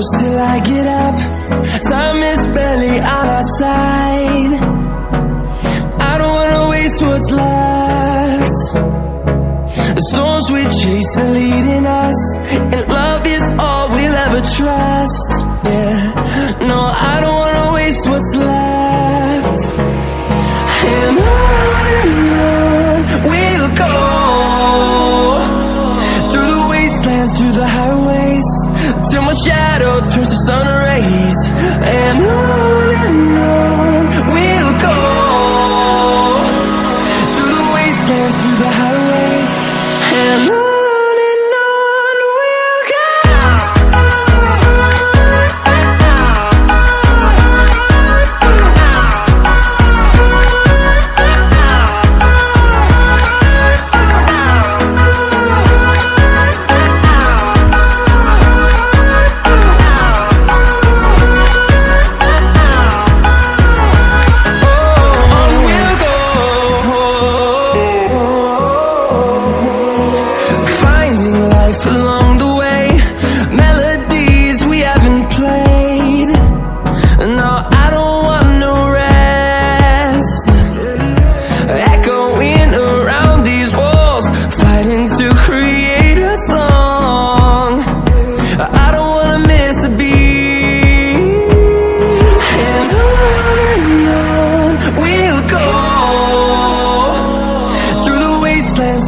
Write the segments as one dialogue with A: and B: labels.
A: close till I get up. Time is barely on our side. I don't wanna waste what's left. The storms we chase are leading us, and love is all we'll ever trust. Yeah, no, I don't wanna waste what's left. And on we'll go, through the wastelands, through the highways, till my shadow turns to sun rays. And on we'll go, through the wastelands, through the highways, and on we'll go.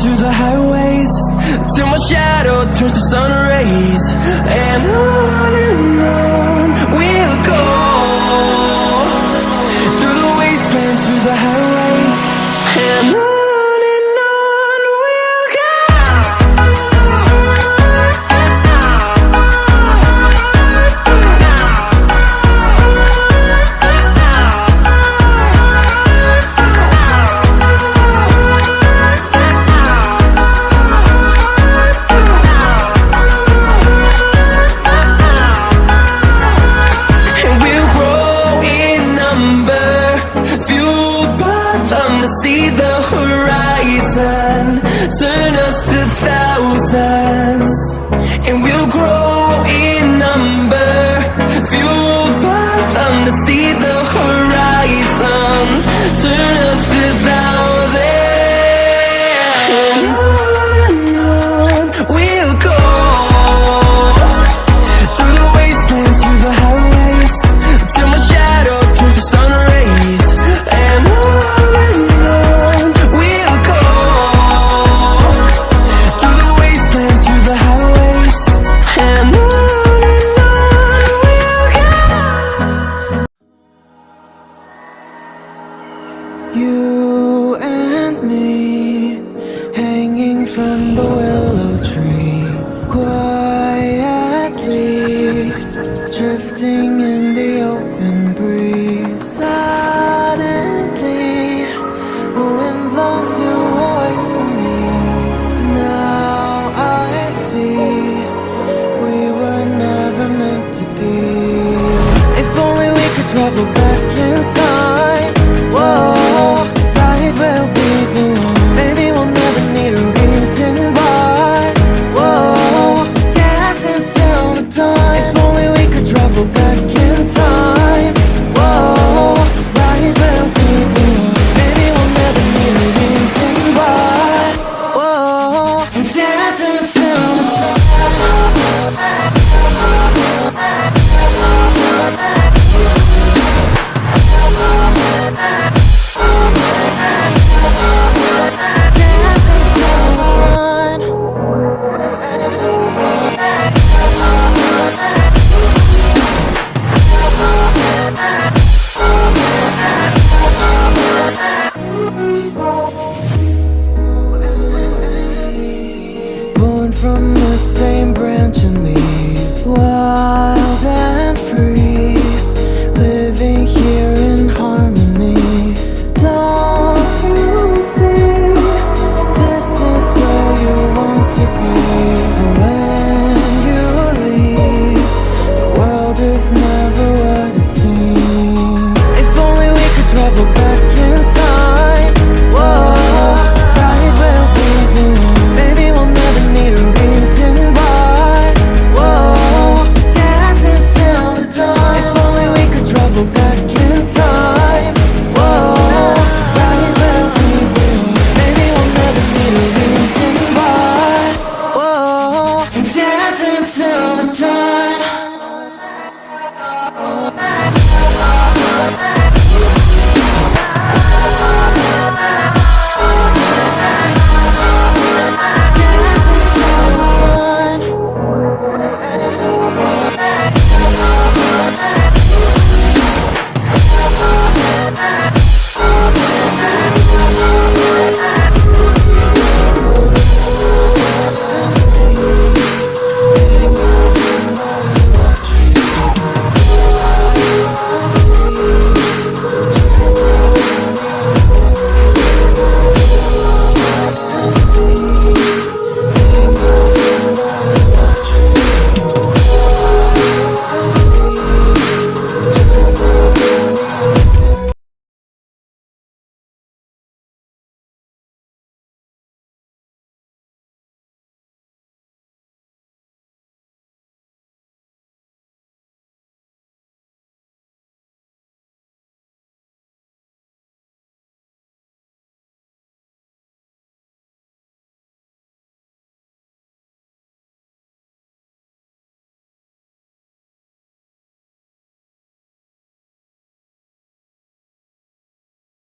A: Through the highways, till my shadow turns to sun rays. And on we'll go, through the wastelands, through the highways, and on we'll go. See the horizon, turn us to thousands, and we'll grow in number, fueled by them. To see the horizon, turn us to thousands, and on we'll go, through the wastelands, through the highways, till my shadow turns to sun rays. And on you and me, hanging from the willow tree, quietly drifting in the open breeze. Suddenly, the wind blows you away from me. Now I see we were never meant to be. If only we could travel back in time. Whoa, right where we belong. Maybe we'll never need a reason why. Whoa, dance until the dawn. If only we could travel back in time. Whoa, right where we belong. Maybe we'll never need a reason why. Whoa, dance until the dawn. travel back